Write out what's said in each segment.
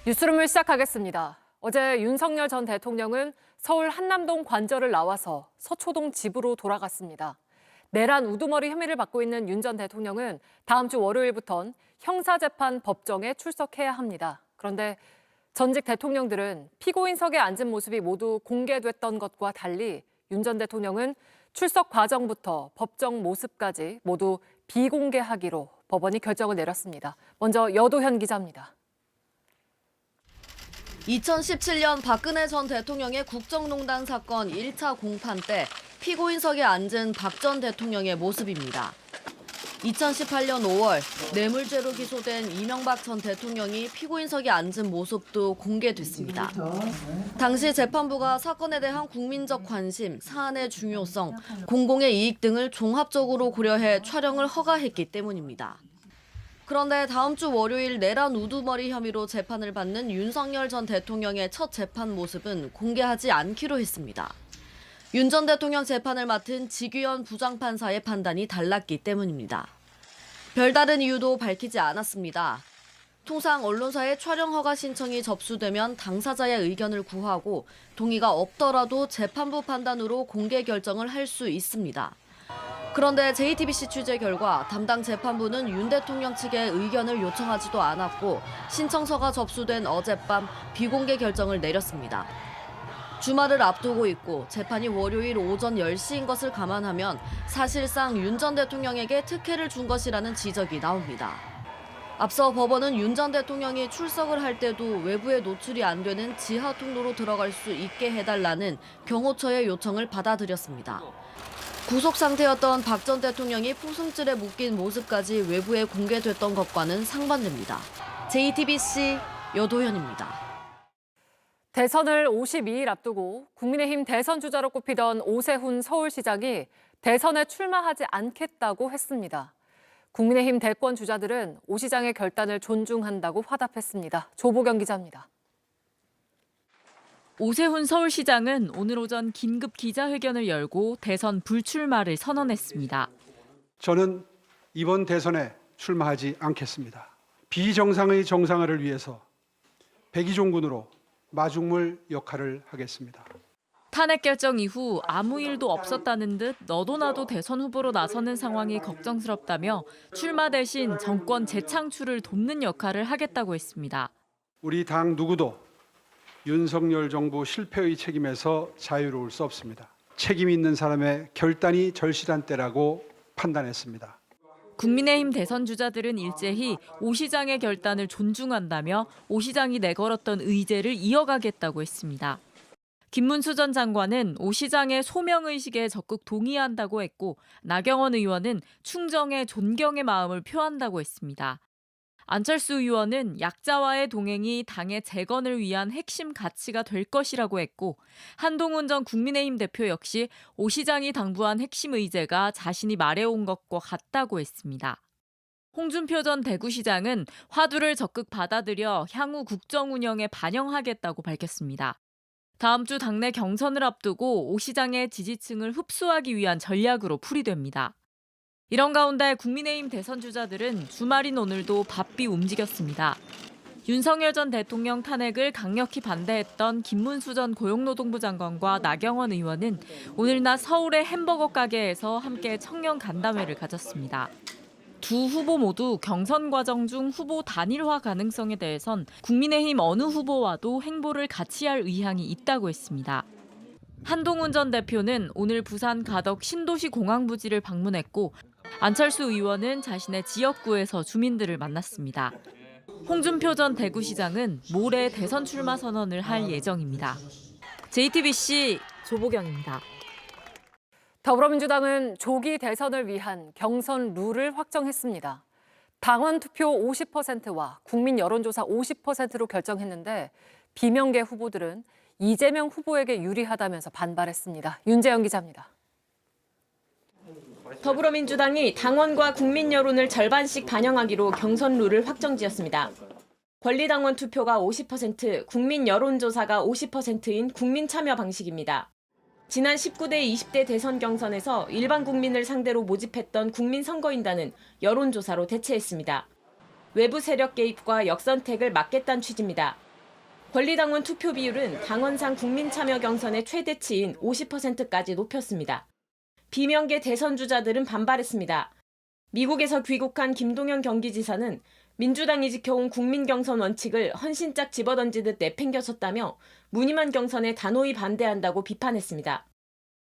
뉴스룸을 시작하겠습니다. 어제 윤석열 전 대통령은 서울 한남동 관저를 나와서 서초동 집으로 돌아갔습니다. 내란 우두머리 혐의를 받고 있는 윤 전 대통령은 다음 주 월요일부턴 형사재판 법정에 출석해야 합니다. 그런데 전직 대통령들은 피고인석에 앉은 모습이 모두 공개됐던 것과 달리 윤 전 대통령은 출석 과정부터 법정 모습까지 모두 비공개하기로 법원이 결정을 내렸습니다. 먼저 여도현 기자입니다. 2017년 박근혜 전 대통령의 국정농단 사건 1차 공판 때 피고인석에 앉은 박 전 대통령의 모습입니다. 2018년 5월 뇌물죄로 기소된 이명박 전 대통령이 피고인석에 앉은 모습도 공개됐습니다. 당시 재판부가 사건에 대한 국민적 관심, 사안의 중요성, 공공의 이익 등을 종합적으로 고려해 촬영을 허가했기 때문입니다. 그런데 다음 주 월요일 내란 우두머리 혐의로 재판을 받는 윤석열 전 대통령의 첫 재판 모습은 공개하지 않기로 했습니다. 윤 전 대통령 재판을 맡은 지규현 부장판사의 판단이 달랐기 때문입니다. 별다른 이유도 밝히지 않았습니다. 통상 언론사의 촬영 허가 신청이 접수되면 당사자의 의견을 구하고 동의가 없더라도 재판부 판단으로 공개 결정을 할 수 있습니다. 그런데 JTBC 취재 결과 담당 재판부는 윤 대통령 측의 의견을 요청하지도 않았고 신청서가 접수된 어젯밤 비공개 결정을 내렸습니다. 주말을 앞두고 있고 재판이 월요일 오전 10시인 것을 감안하면 사실상 윤 전 대통령에게 특혜를 준 것이라는 지적이 나옵니다. 앞서 법원은 윤 전 대통령이 출석을 할 때도 외부에 노출이 안 되는 지하 통로로 들어갈 수 있게 해달라는 경호처의 요청을 받아들였습니다. 구속 상태였던 박 전 대통령이 포승줄에 묶인 모습까지 외부에 공개됐던 것과는 상반됩니다. JTBC 여도현입니다. 대선을 52일 앞두고 국민의힘 대선 주자로 꼽히던 오세훈 서울시장이 대선에 출마하지 않겠다고 했습니다. 국민의힘 대권 주자들은 오 시장의 결단을 존중한다고 화답했습니다. 조보경 기자입니다. 오세훈 서울시장은 오늘 오전 긴급 기자회견을 열고 대선 불출마를 선언했습니다. 저는 이번 대선에 출마하지 않겠습니다. 비정상의 정상화를 위해서 백의종군으로 마중물 역할을 하겠습니다. 탄핵 결정 이후 아무 일도 없었다는 듯 너도 나도 대선 후보로 나서는 상황이 걱정스럽다며 출마 대신 정권 재창출을 돕는 역할을 하겠다고 했습니다. 우리 당 누구도 윤석열 정부 실패의 책임에서 자유로울 수 없습니다. 책임 있는 사람의 결단이 절실한 때라고 판단했습니다. 국민의힘 대선 주자들은 일제히 오 시장의 결단을 존중한다며 오 시장이 내걸었던 의제를 이어가겠다고 했습니다. 김문수 전 장관은 오 시장의 소명의식에 적극 동의한다고 했고 나경원 의원은 충정에 존경의 마음을 표한다고 했습니다. 안철수 의원은 약자와의 동행이 당의 재건을 위한 핵심 가치가 될 것이라고 했고 한동훈 전 국민의힘 대표 역시 오 시장이 당부한 핵심 의제가 자신이 말해온 것과 같다고 했습니다. 홍준표 전 대구시장은 화두를 적극 받아들여 향후 국정 운영에 반영하겠다고 밝혔습니다. 다음 주 당내 경선을 앞두고 오 시장의 지지층을 흡수하기 위한 전략으로 풀이됩니다. 이런 가운데 국민의힘 대선 주자들은 주말인 오늘도 바삐 움직였습니다. 윤석열 전 대통령 탄핵을 강력히 반대했던 김문수 전 고용노동부 장관과 나경원 의원은 오늘 낮 서울의 햄버거 가게에서 함께 청년 간담회를 가졌습니다. 두 후보 모두 경선 과정 중 후보 단일화 가능성에 대해선 국민의힘 어느 후보와도 행보를 같이 할 의향이 있다고 했습니다. 한동훈 전 대표는 오늘 부산 가덕 신도시 공항부지를 방문했고 안철수 의원은 자신의 지역구에서 주민들을 만났습니다. 홍준표 전 대구시장은 모레 대선 출마 선언을 할 예정입니다. JTBC 조보경입니다. 더불어민주당은 조기 대선을 위한 경선 룰을 확정했습니다. 당원 투표 50%와 국민 여론조사 50%로 결정했는데 비명계 후보들은 이재명 후보에게 유리하다면서 반발했습니다. 윤재영 기자입니다. 더불어민주당이 당원과 국민 여론을 절반씩 반영하기로 경선 룰을 확정지었습니다. 권리당원 투표가 50%, 국민 여론조사가 50%인 국민 참여 방식입니다. 지난 19대 20대 대선 경선에서 일반 국민을 상대로 모집했던 국민선거인단은 여론조사로 대체했습니다. 외부 세력 개입과 역선택을 막겠다는 취지입니다. 권리당원 투표 비율은 당원상 국민참여 경선의 최대치인 50%까지 높였습니다. 비명계 대선 주자들은 반발했습니다. 미국에서 귀국한 김동연 경기지사는 민주당이 지켜온 국민 경선 원칙을 헌신짝 집어던지듯 내팽겨쳤다며 무늬만 경선에 단호히 반대한다고 비판했습니다.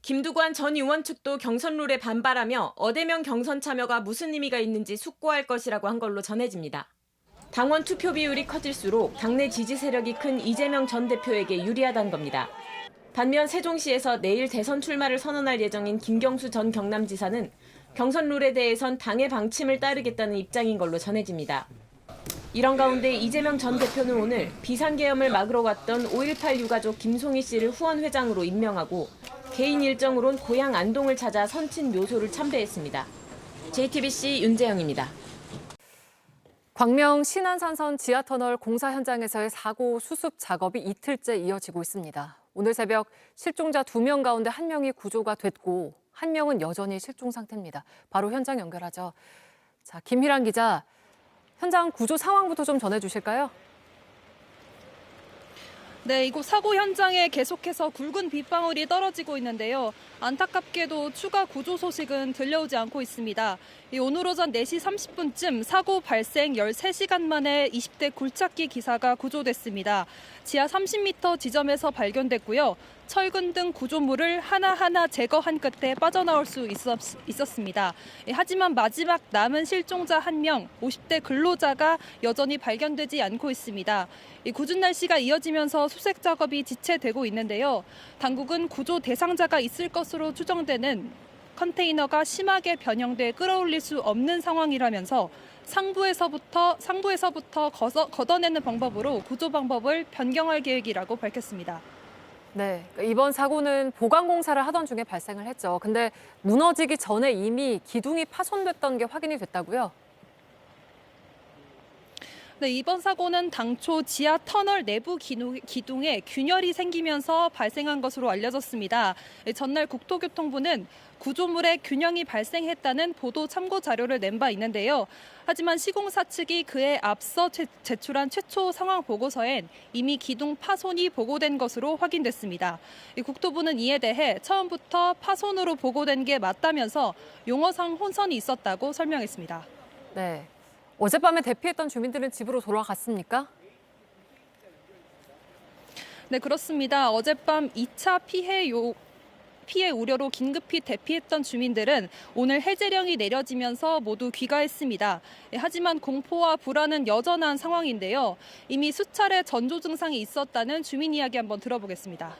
김두관 전 의원 측도 경선 룰에 반발하며 어대명 경선 참여가 무슨 의미가 있는지 숙고할 것이라고 한 걸로 전해집니다. 당원 투표 비율이 커질수록 당내 지지 세력이 큰 이재명 전 대표에게 유리하다는 겁니다. 반면 세종시에서 내일 대선 출마를 선언할 예정인 김경수 전 경남지사는 경선 룰에 대해선 당의 방침을 따르겠다는 입장인 걸로 전해집니다. 이런 가운데 이재명 전 대표는 오늘 비상계엄을 막으러 갔던 5.18 유가족 김송희 씨를 후원회장으로 임명하고 개인 일정으론 고향 안동을 찾아 선친 묘소를 참배했습니다. JTBC 윤재영입니다. 광명 신안산선 지하터널 공사 현장에서의 사고 수습 작업이 이틀째 이어지고 있습니다. 오늘 새벽 실종자 2명 가운데 1명이 구조가 됐고 1명은 여전히 실종 상태입니다. 바로 현장 연결하죠. 자, 김희란 기자, 현장 구조 상황부터 좀 전해주실까요? 네, 이곳 사고 현장에 계속해서 굵은 빗방울이 떨어지고 있는데요. 안타깝게도 추가 구조 소식은 들려오지 않고 있습니다. 오늘 오전 4시 30분쯤 사고 발생 13시간 만에 20대 굴착기 기사가 구조됐습니다. 지하 30m 지점에서 발견됐고요. 철근 등 구조물을 하나하나 제거한 끝에 빠져나올 수 있었습니다. 하지만 마지막 남은 실종자 1명, 50대 근로자가 여전히 발견되지 않고 있습니다. 궂은 날씨가 이어지면서 수색 작업이 지체되고 있는데요. 당국은 구조 대상자가 있을 것으로 추정되는 컨테이너가 심하게 변형돼 끌어올릴 수 없는 상황이라면서 상부에서부터 걷어내는 방법으로 구조 방법을 변경할 계획이라고 밝혔습니다. 네, 이번 사고는 보강 공사를 하던 중에 발생을 했죠. 근데 무너지기 전에 이미 기둥이 파손됐던 게 확인이 됐다고요? 네, 이번 사고는 당초 지하 터널 내부 기둥에 균열이 생기면서 발생한 것으로 알려졌습니다. 전날 국토교통부는 구조물에 균형이 발생했다는 보도 참고 자료를 낸 바 있는데요. 하지만 시공사 측이 그에 앞서 제출한 최초 상황 보고서엔 이미 기둥 파손이 보고된 것으로 확인됐습니다. 국토부는 이에 대해 처음부터 파손으로 보고된 게 맞다면서 용어상 혼선이 있었다고 설명했습니다. 네. 어젯밤에 대피했던 주민들은 집으로 돌아갔습니까? 네, 그렇습니다. 어젯밤 2차 피해 우려로 긴급히 대피했던 주민들은 오늘 해제령이 내려지면서 모두 귀가했습니다. 하지만 공포와 불안은 여전한 상황인데요. 이미 수차례 전조 증상이 있었다는 주민 이야기 한번 들어보겠습니다.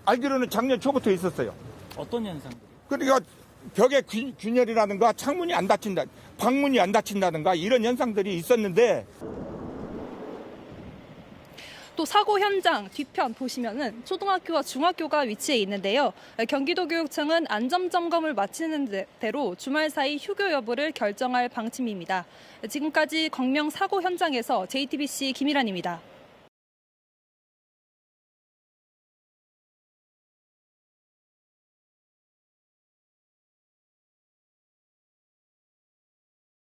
알기로는 작년 초부터 있었어요. 어떤 현상들이? 그러니까 벽에 균열이라든가 창문이 안 닫힌다, 방문이 안 닫힌다든가 이런 현상들이 있었는데 또 사고 현장 뒤편 보시면은 초등학교와 중학교가 위치해 있는데요. 경기도교육청은 안전점검을 마치는 대로 주말 사이 휴교 여부를 결정할 방침입니다. 지금까지 광명 사고 현장에서 JTBC 김희란입니다.